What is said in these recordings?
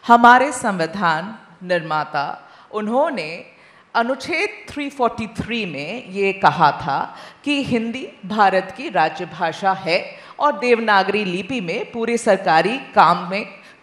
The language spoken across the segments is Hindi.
हमारे संविधान निर्माता उन्होंने अनुच्छेद 343 में ये कहा था कि हिंदी भारत की राज्य भाषा है और देवनागरी लिपि में पूरे सरकारी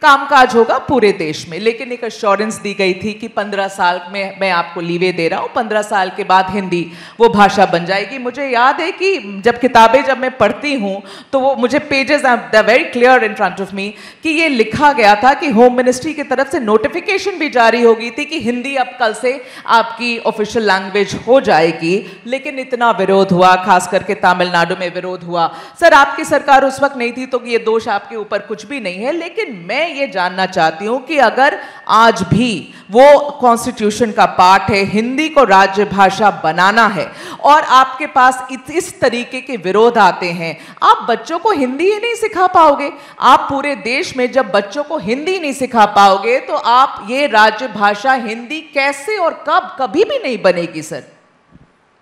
कामकाज होगा पूरे देश में। लेकिन एक अश्योरेंस दी गई थी कि 15 साल में मैं आपको लीवे दे रहा हूँ, 15 साल के बाद हिंदी वो भाषा बन जाएगी। मुझे याद है कि जब मैं पढ़ती हूँ तो वो मुझे pages are very clear in front of me कि ये लिखा गया था कि होम मिनिस्ट्री की तरफ से नोटिफिकेशन भी जारी हो गई थी कि हिंदी अब कल से आपकी ऑफिशियल लैंग्वेज हो जाएगी। लेकिन इतना विरोध हुआ, खास करके तमिलनाडु में विरोध हुआ। सर, आपकी सरकार उस वक्त नहीं थी तो ये दोष आपके ऊपर कुछ भी नहीं है, लेकिन मैं ये जानना चाहती हूं कि अगर आज भी वो कॉन्स्टिट्यूशन का पार्ट है, हिंदी को राज्य भाषा बनाना है और आपके पास इस तरीके के विरोध आते हैं, आप बच्चों को हिंदी ही नहीं सिखा पाओगे। आप पूरे देश में जब बच्चों को हिंदी नहीं सिखा पाओगे तो आप ये राज्य भाषा हिंदी कैसे और कभी भी नहीं बनेगी। सर,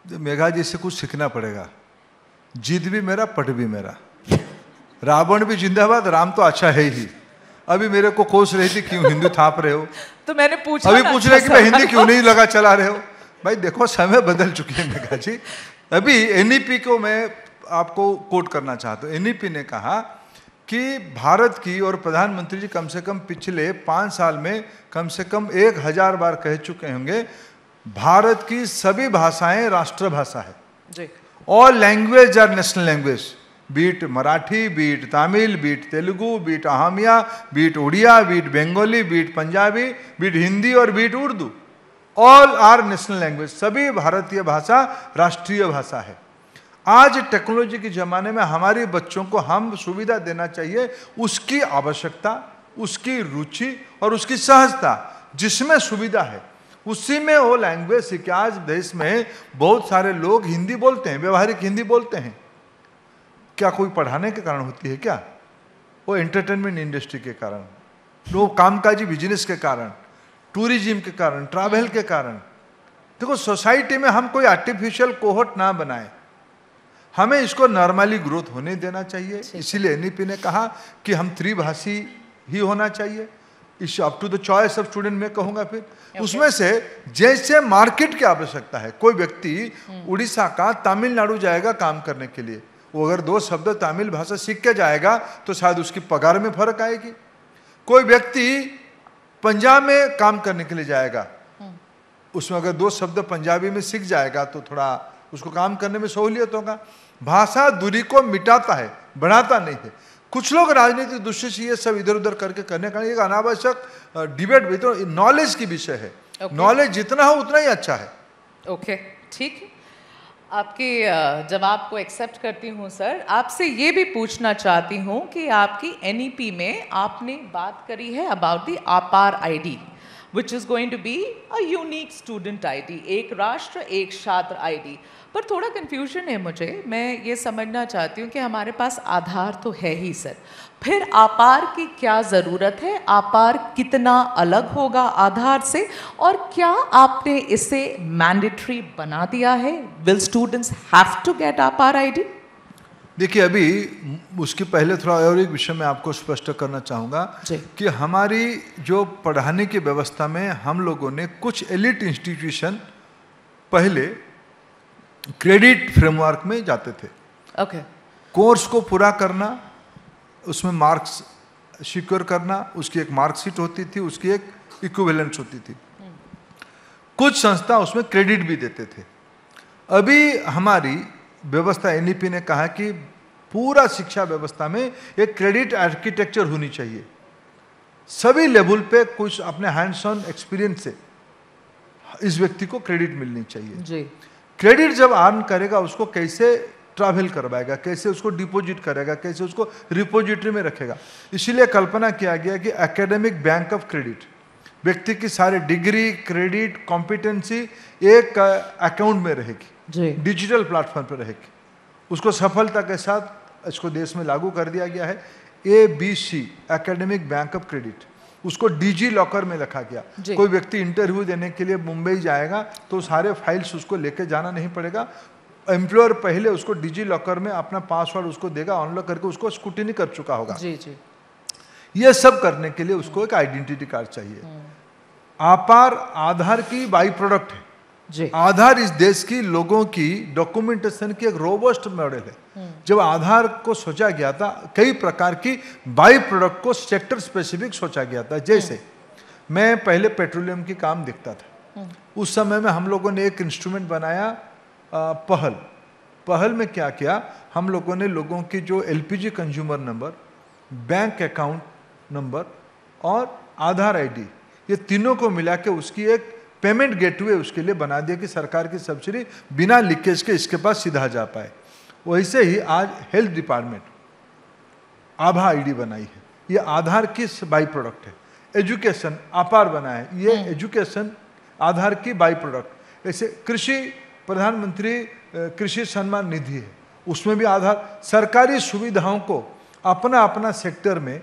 मेघा जी से कुछ सीखना पड़ेगा। जिद भी मेरा, पट भी मेरा। रावण भी जिंदाबाद, राम तो अच्छा है ही। अभी मेरे को कोस रही थी क्यों हिंदी थाप रहे हो, तो मैंने पूछा, अभी पूछ रहे कि मैं हिंदी क्यों नहीं लगा चला रहे हो। भाई देखो, समय बदल चुके हैं मेघा जी। अभी एनईपी को मैं आपको कोट करना चाहता हूँ। एनईपी ने कहा कि भारत की, और प्रधानमंत्री जी कम से कम पिछले 5 साल में कम से कम 1000 बार कह चुके होंगे, भारत की सभी भाषाएं राष्ट्रभाषा है जी। All language are national language, be it Marathi, be it Tamil, be it Telugu, be it Ahomiya, be it Oriya, be it Bengali, be it Punjabi, be it Hindi और be it Urdu, all are national language. सभी भारतीय भाषा राष्ट्रीय भाषा है। आज टेक्नोलॉजी के जमाने में हमारे बच्चों को हम सुविधा देना चाहिए, उसकी आवश्यकता, उसकी रुचि और उसकी सहजता, जिसमें सुविधा है उसी में वो लैंग्वेज सीखे। आज देश में बहुत सारे लोग हिंदी बोलते हैं, व्यवहारिक हिंदी बोलते हैं। क्या कोई पढ़ाने के कारण होती है क्या? वो एंटरटेनमेंट इंडस्ट्री के कारण, वो कामकाजी बिजनेस के कारण, टूरिज्म के कारण, ट्रैवल के कारण। देखो, सोसाइटी में हम कोई आर्टिफिशियल कोहोट ना बनाए, हमें इसको नॉर्मली ग्रोथ होने देना चाहिए। इसीलिए एनईपी ने कहा कि हम त्रिभाषी ही होना चाहिए। Is up to the choice of student में कहूंगा। फिर उसमें से जैसे मार्केट की आवश्यकता है, कोई व्यक्ति उड़ीसा का तमिलनाडु जाएगा काम करने के लिए, वो अगर 2 शब्द तमिल भाषा सीख के जाएगा तो शायद उसकी पगार में फर्क आएगी। कोई व्यक्ति पंजाब में काम करने के लिए जाएगा, उसमें अगर 2 शब्द पंजाबी में सीख जाएगा तो थोड़ा उसको काम करने में सहूलियत होगा। भाषा दूरी को मिटाता है, बढ़ाता नहीं है। कुछ लोग राजनीतिक दृष्टि से ये सब इधर उधर करके करने का एक अनावश्यक डिबेट भी, तो नॉलेज की विषय है। नॉलेज जितना हो उतना ही अच्छा है। ओके, ठीक है, आपके जवाब को एक्सेप्ट करती हूँ। सर, आपसे ये भी पूछना चाहती हूँ कि आपकी एनईपी में आपने बात करी है about the APAAR ID, which is going to be a unique student ID, एक राष्ट्र एक छात्र आईडी। पर थोड़ा कन्फ्यूजन है मुझे। मैं ये समझना चाहती हूँ कि हमारे पास आधार तो है ही सर, फिर आपार की क्या ज़रूरत है? आपार कितना अलग होगा आधार से, और क्या आपने इसे मैंडेटरी बना दिया है? Will students have to get APAAR ID? देखिए, अभी उसके पहले थोड़ा और एक विषय में आपको स्पष्ट करना चाहूँगा कि हमारी जो पढ़ाने की व्यवस्था में हम लोगों ने कुछ एलिट इंस्टीट्यूशन पहले क्रेडिट फ्रेमवर्क में जाते थे। ओके। कोर्स को पूरा करना, उसमें मार्क्स सिक्योर करना, उसकी एक मार्कशीट होती थी, उसकी एक इक्विवेलेंस होती थी। कुछ संस्था उसमें क्रेडिट भी देते थे। अभी हमारी व्यवस्था एनईपी ने कहा कि पूरा शिक्षा व्यवस्था में एक क्रेडिट आर्किटेक्चर होनी चाहिए। सभी लेवल पे कुछ अपने हैंड्स ऑन एक्सपीरियंस से इस व्यक्ति को क्रेडिट मिलनी चाहिए जी। क्रेडिट जब अर्न करेगा, उसको कैसे ट्रैवल करवाएगा, कैसे उसको डिपॉजिट करेगा, कैसे उसको रिपोजिटरी में रखेगा। इसीलिए कल्पना किया गया कि एकेडमिक बैंक ऑफ क्रेडिट, व्यक्ति की सारे डिग्री, क्रेडिट, कॉम्पिटेंसी एक अकाउंट में रहेगी, डिजिटल प्लेटफॉर्म पर रहेगी। उसको सफलता के साथ इसको देश में लागू कर दिया गया है। ABC academic bank of credit, उसको डिजी लॉकर में रखा गया। कोई व्यक्ति इंटरव्यू देने के लिए मुंबई जाएगा तो सारे फाइल्स उसको लेके जाना नहीं पड़ेगा। एम्प्लॉयर पहले उसको डिजी लॉकर में अपना पासवर्ड उसको देगा, अनलॉक करके उसको स्क्रूटिनी कर चुका होगा। ये सब करने के लिए उसको एक आइडेंटिटी कार्ड चाहिए। आपार आधार की बाई प्रोडक्ट है जी। आधार इस देश की लोगों की डॉक्यूमेंटेशन की एक रोबस्ट मॉडल है। जब आधार को सोचा गया था, कई प्रकार की बाई प्रोडक्ट को सेक्टर स्पेसिफिक सोचा गया था। जैसे मैं पहले पेट्रोलियम की काम देखता था, उस समय में हम लोगों ने एक इंस्ट्रूमेंट बनाया पहल में क्या किया, हम लोगों ने लोगों की जो LPG consumer number, bank account number और आधार आईडी, ये तीनों को मिला के उसकी एक पेमेंट गेटवे उसके लिए बना दिया कि सरकार की सब्सिडी बिना लीकेज के इसके पास सीधा जा पाए। वैसे ही आज हेल्थ डिपार्टमेंट आभा आईडी बनाई है, ये आधार की बाई प्रोडक्ट है। एजुकेशन आपार बना है, ये एजुकेशन आधार की बाई प्रोडक्ट। ऐसे कृषि प्रधानमंत्री कृषि सम्मान निधि है, उसमें भी आधार। सरकारी सुविधाओं को अपना अपना सेक्टर में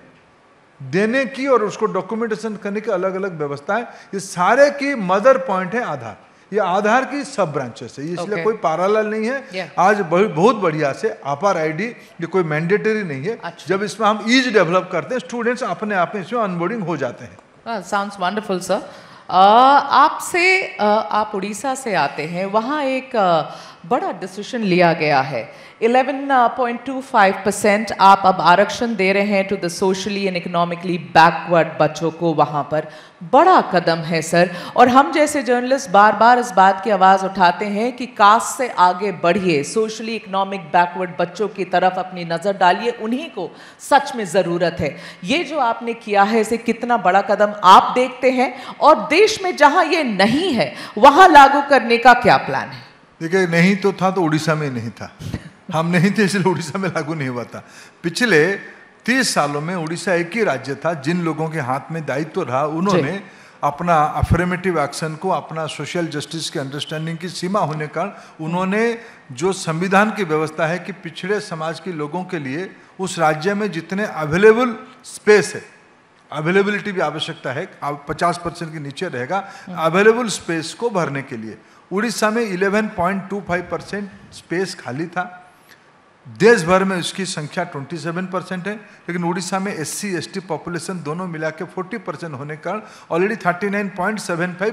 देने की और उसको डॉक्यूमेंटेशन करने की अलग अलग व्यवस्थाएं, ये सारे की मदर पॉइंट है आधार। ये आधार की सब ब्रांचेस है, इसलिए कोई पैरेलल नहीं है। आज बहुत बढ़िया से आपार आईडी, ये कोई मैंडेटरी नहीं है। जब इसमें हम ईज डेवलप करते हैं, स्टूडेंट्स अपने आप में इसमें अनबोर्डिंग हो जाते हैं। Sounds wonderful sir. आप उड़ीसा से आते हैं, वहाँ एक बड़ा डिसीजन लिया गया है। 11.25% आप अब आरक्षण दे रहे हैं to the socially and economically backward बच्चों को। वहाँ पर बड़ा कदम है सर, और हम जैसे जर्नलिस्ट बार बार इस बात की आवाज़ उठाते हैं कि कास्ट से आगे बढ़िए, सोशली इकोनॉमिक बैकवर्ड बच्चों की तरफ अपनी नज़र डालिए, उन्हीं को सच में ज़रूरत है। ये जो आपने किया है, इसे कितना बड़ा कदम आप देखते हैं, और देश में जहाँ ये नहीं है वहाँ लागू करने का क्या प्लान है? देखिए, नहीं तो था तो उड़ीसा में नहीं था, हम नहीं थे इसलिए उड़ीसा में लागू नहीं हुआ था। पिछले 30 सालों में उड़ीसा एक ही राज्य था जिन लोगों के हाथ में दायित्व रहा, उन्होंने अपना अफर्मेटिव एक्शन को, अपना सोशल जस्टिस की अंडरस्टैंडिंग की सीमा होने का, उन्होंने जो संविधान की व्यवस्था है कि पिछड़े समाज के लोगों के लिए उस राज्य में जितने अवेलेबल स्पेस है, अवेलेबिलिटी भी आवश्यकता है, 50% के नीचे रहेगा अवेलेबल स्पेस को भरने के लिए। उड़ीसा में 11.25% स्पेस खाली था। देश भर में उसकी संख्या 27% है, लेकिन उड़ीसा में SC ST पॉपुलेशन दोनों मिला के 40% होने के कारण ऑलरेडी 39.75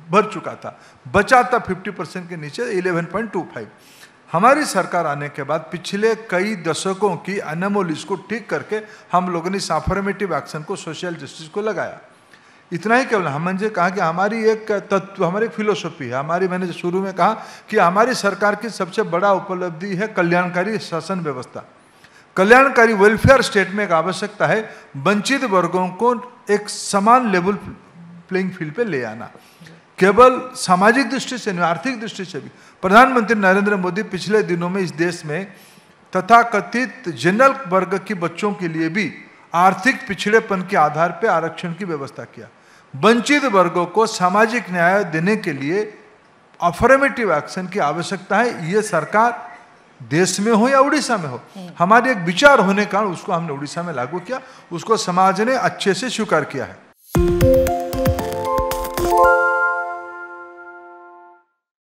भर चुका था, बचा था 50% के नीचे 11.25। हमारी सरकार आने के बाद पिछले कई दशकों की अनमोलिस को ठीक करके हम लोगों ने इस अफर्मेटिव एक्शन को, सोशल जस्टिस को लगाया। इतना ही केवल हमने कहा कि हमारी एक तत्व, हमारी एक फिलोसफी है हमारी, मैंने शुरू में कहा कि हमारी सरकार की सबसे बड़ा उपलब्धि है कल्याणकारी शासन व्यवस्था। कल्याणकारी वेलफेयर स्टेट में एक आवश्यकता है वंचित वर्गों को एक समान लेवल प्लेइंग फील्ड पे ले आना, केवल सामाजिक दृष्टि से नहीं, आर्थिक दृष्टि से भी। प्रधानमंत्री नरेंद्र मोदी पिछले दिनों में इस देश में तथाकथित जनरल वर्ग के बच्चों के लिए भी आर्थिक पिछड़ेपन के आधार पर आरक्षण की व्यवस्था किया। वंचित वर्गों को सामाजिक न्याय देने के लिए अफर्मेटिव एक्शन की आवश्यकता है। ये सरकार देश में हो या उड़ीसा में हो, हमारे एक विचार होने का उसको हमने उड़ीसा में लागू किया, उसको समाज ने अच्छे से स्वीकार किया है।